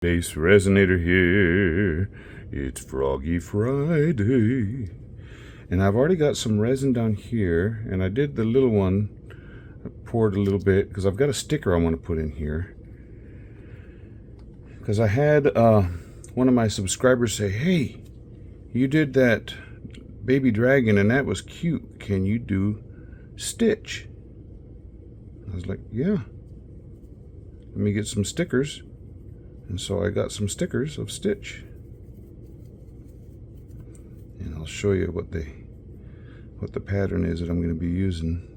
BassResinator here. It's Froggy Friday. And I've already got some resin down here, and I did the little one. I poured a little bit because I've got a sticker I want to put in here. Because I had one of my subscribers say, "Hey, you did that baby dragon and that was cute. Can you do Stitch?" I was like, "Yeah. Let me get some stickers." And so I got some stickers of Stitch. And I'll show you what the pattern is that I'm going to be using.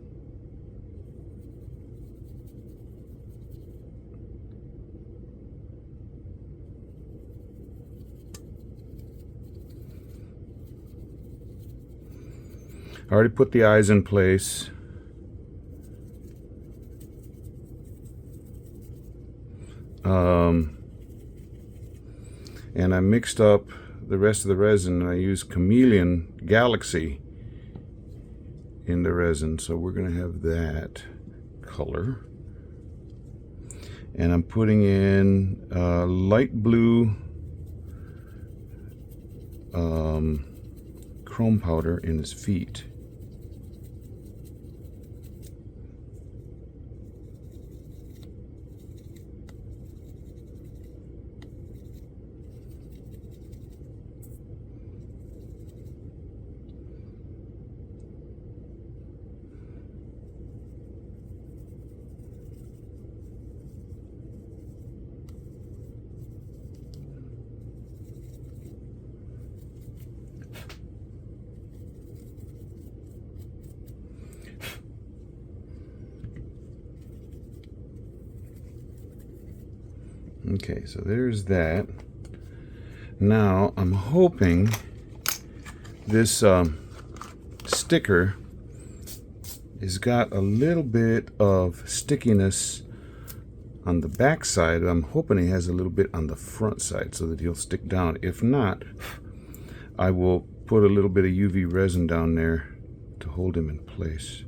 I already put the eyes in place. And I mixed up the rest of the resin, and I used Chameleon Galaxy in the resin, so we're going to have that color. And I'm putting in light blue chrome powder in his feet. Okay, so there's that. Now I'm hoping this sticker has got a little bit of stickiness on the back side. I'm hoping he has a little bit on the front side so that he'll stick down. If not, I will put a little bit of UV resin down there to hold him in place.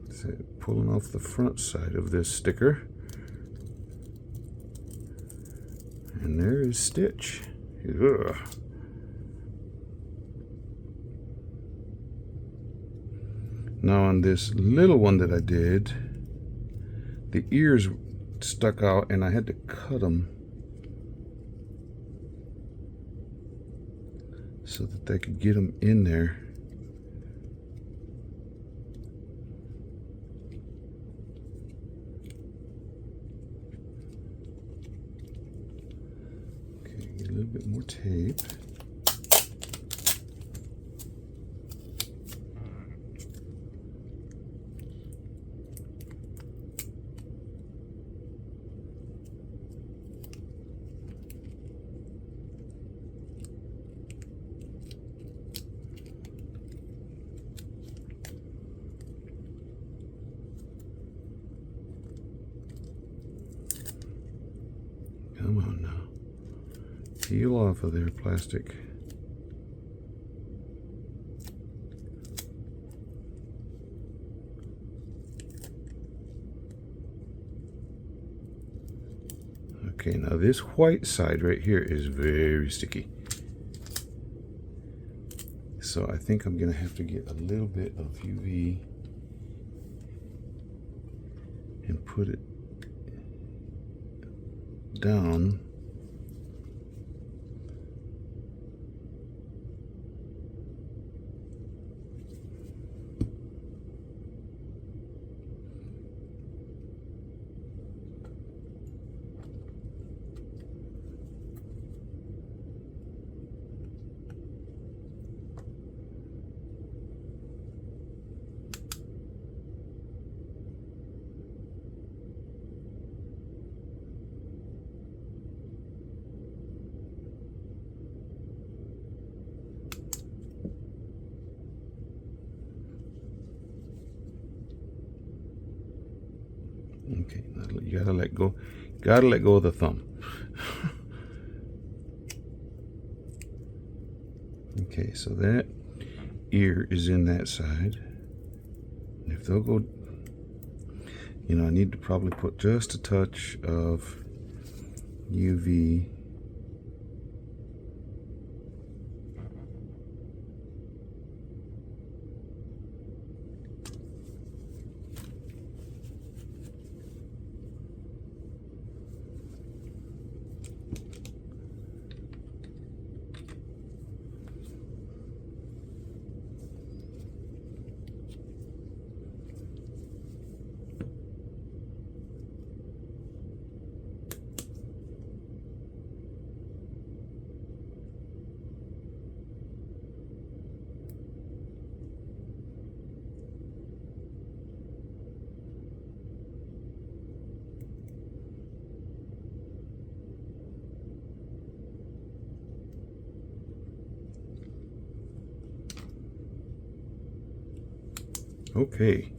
So pulling off the front side of this sticker. And there is Stitch. Ugh. Now on this little one that I did, the ears stuck out and I had to cut them so that I could get them in there. Okay, get a little bit more tape. Come on now. Peel off of there, plastic. Okay, now this white side right here is very sticky. So I think I'm going to have to get a little bit of UV and put it down. Okay, you gotta let go of the thumb. Okay, so that ear is in that side. If they'll go, you know, I need to probably put just a touch of UV. Okay,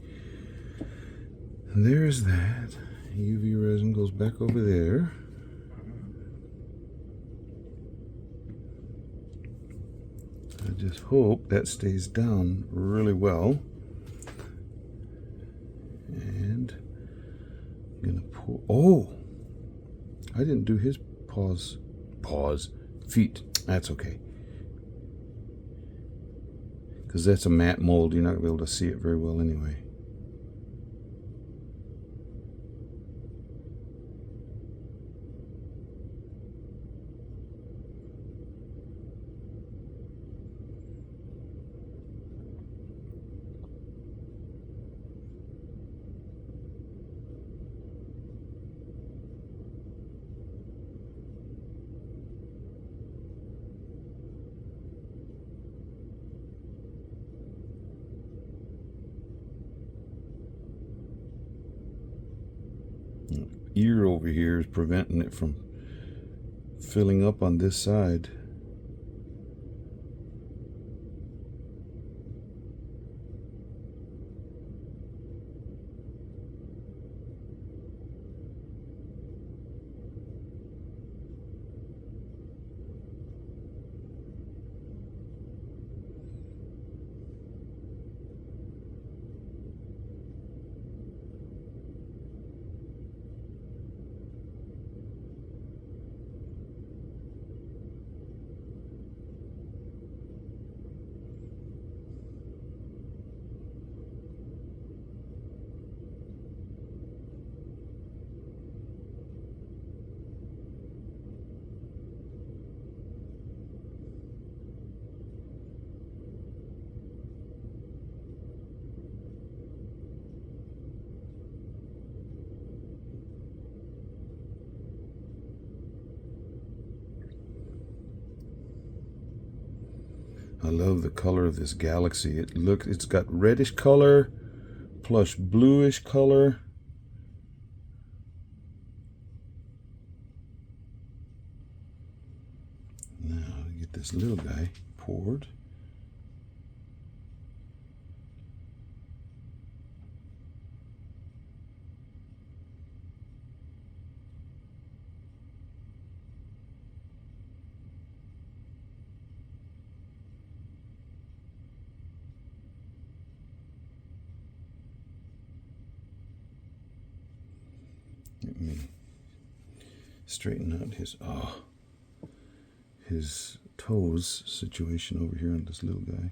and there's that. UV resin goes back over there. I just hope that stays down really well. And I'm gonna pour. Oh, I didn't do his feet. That's okay, because that's a matte mold. You're not gonna be able to see it very well anyway. Ear over here is preventing it from filling up on this side. I love the color of this galaxy. It's got reddish color plus bluish color. Now get this little guy poured. Let me straighten out his toes situation over here on this little guy.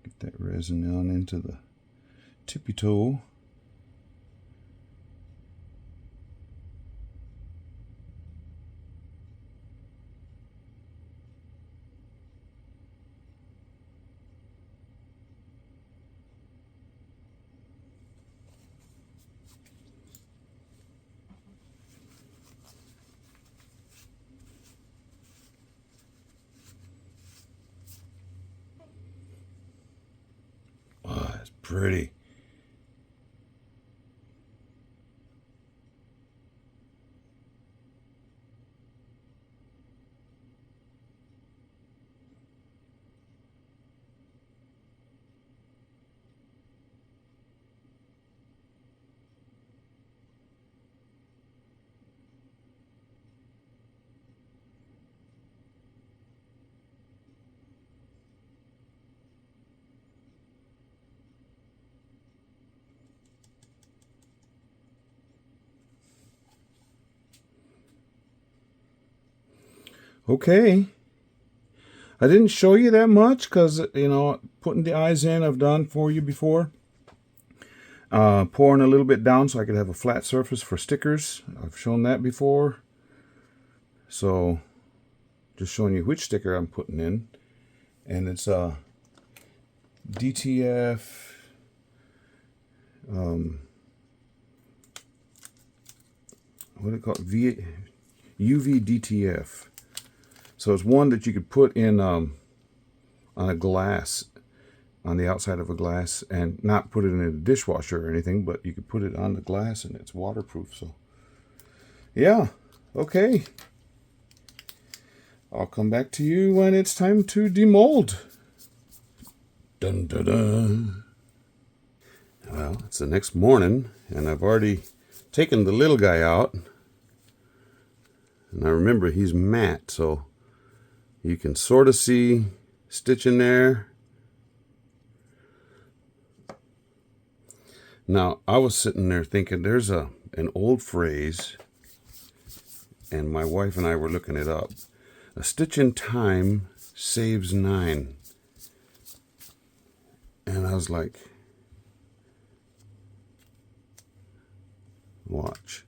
Get that resin down into the tippy toe. Oh, it's pretty. Okay. I didn't show you that much because, you know, putting the eyes in I've done for you before. Pouring a little bit down so I could have a flat surface for stickers. I've shown that before. So, just showing you which sticker I'm putting in. And it's a DTF what do you call it? UV DTF. So it's one that you could put in on a glass, on the outside of a glass, and not put it in a dishwasher or anything, but you could put it on the glass and it's waterproof. So yeah, okay. I'll come back to you when it's time to demold. Dun dun dun. Well, it's the next morning, and I've already taken the little guy out. And I remember he's matte, so you can sort of see stitching there. Now, I was sitting there thinking there's an old phrase, and my wife and I were looking it up. A stitch in time saves 9. And I was like, watch.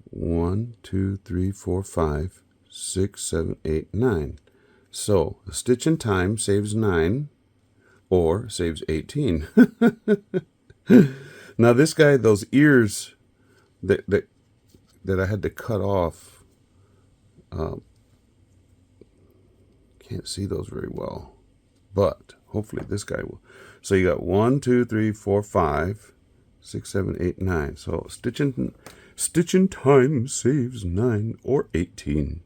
1, 2, 3, 4, 5, 6, 7, 8, 9. So, a stitch in time saves 9 or saves 18. Now this guy, those ears that I had to cut off, can't see those very well, but hopefully this guy will. So you got 1, 2, 3, 4, 5, 6, 7, 8, 9. So stitch in time saves 9 or 18.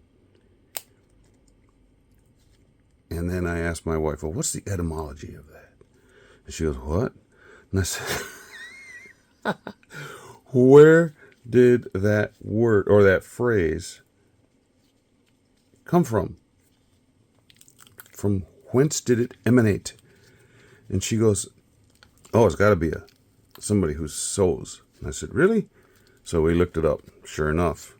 And then I asked my wife, well, what's the etymology of that? And she goes, what? And I said, where did that word or that phrase come from? From whence did it emanate? And she goes, oh, it's got to be somebody who sews. And I said, really? So we looked it up. Sure enough.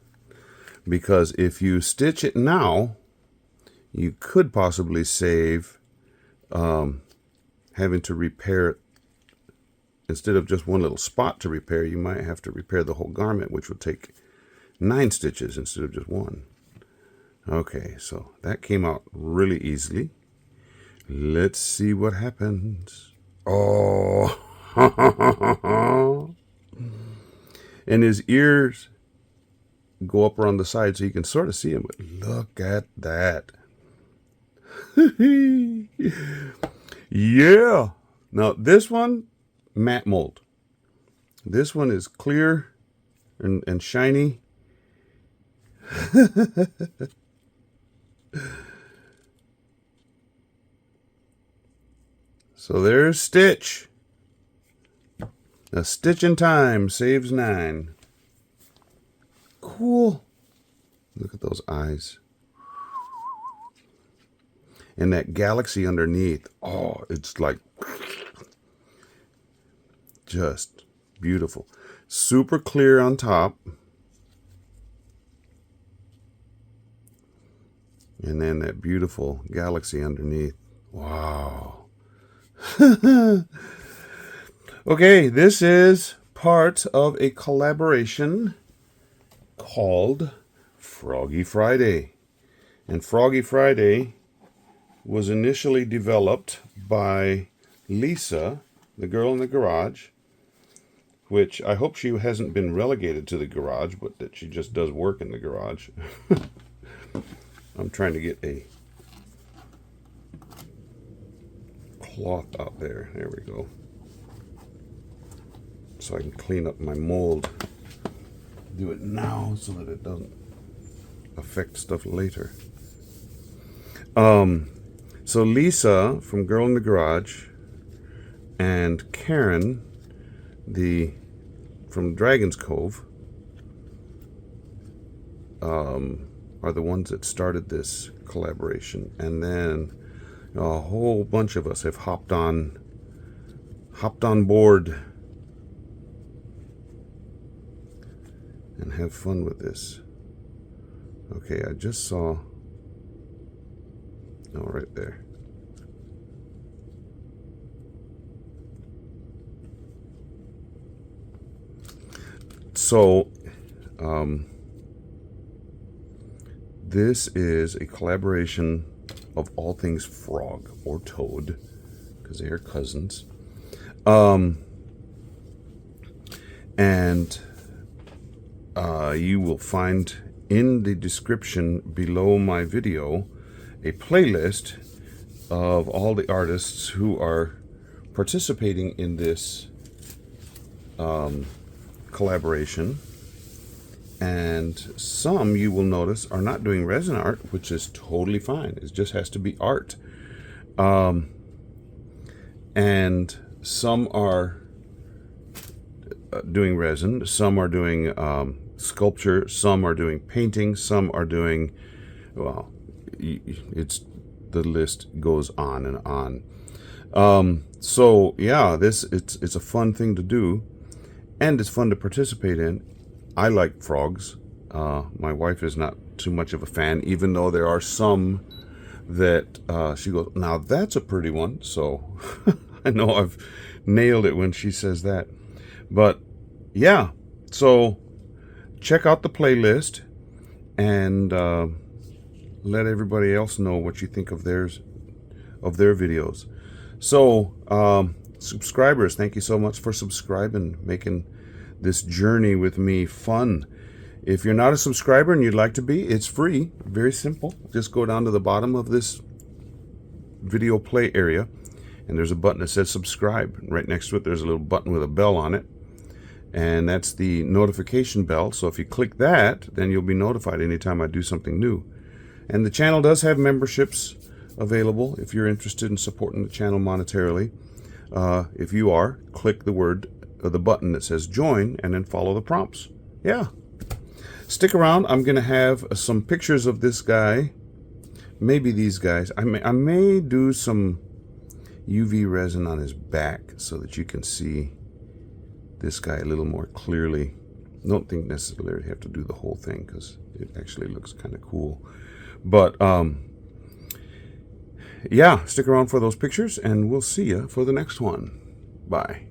Because if you stitch it now, you could possibly save having to repair it. Instead of just one little spot to repair, you might have to repair the whole garment, which would take 9 stitches instead of just 1. Okay, so that came out really easily. Let's see what happens. Oh, and his ears go up around the side so you can sort of see him. But look at that. Yeah. Now this one, matte mold. This one is clear and shiny. So there's Stitch. A stitch in time saves 9. Cool. Look at those eyes. And that galaxy underneath. Oh, it's like just beautiful. Super clear on top. And then that beautiful galaxy underneath. Wow. Okay, this is part of a collaboration called Froggy Friday. And Froggy Friday was initially developed by Lisa, the girl in the garage, which I hope she hasn't been relegated to the garage, but that she just does work in the garage. I'm trying to get a cloth out there. There we go. So I can clean up my mold. Do it now so that it doesn't affect stuff later. So Lisa from Girl in the Garage and Karen from Dragon's Cove are the ones that started this collaboration, and then a whole bunch of us have hopped on board and have fun with this. Okay, I just saw, oh, right there. So, this is a collaboration of all things frog or toad, because they are cousins. And you will find in the description below my video a playlist of all the artists who are participating in this collaboration. And some, you will notice, are not doing resin art, which is totally fine. It just has to be art. And some are doing resin, some are doing sculpture, some are doing painting, some are doing, well, it's, the list goes on and on. So yeah, it's a fun thing to do, and it's fun to participate in. I like frogs. My wife is not too much of a fan, even though there are some that she goes, now that's a pretty one. So I know I've nailed it when she says that. But yeah, so check out the playlist and let everybody else know what you think of their videos. So subscribers, thank you so much for subscribing, making this journey with me fun. If you're not a subscriber and you'd like to be, it's free, very simple. Just go down to the bottom of this video play area and there's a button that says subscribe. Right next to it there's a little button with a bell on it, and that's the notification bell. So if you click that, then you'll be notified anytime I do something new. And the channel does have memberships available if you're interested in supporting the channel monetarily. If you are, click the button that says join and then follow the prompts. Yeah, stick around. I'm gonna have some pictures of this guy, maybe these guys. I may do some UV resin on his back so that you can see this guy a little more clearly. Don't think necessarily have to do the whole thing because it actually looks kind of cool. But yeah, stick around for those pictures and we'll see you for the next one. Bye.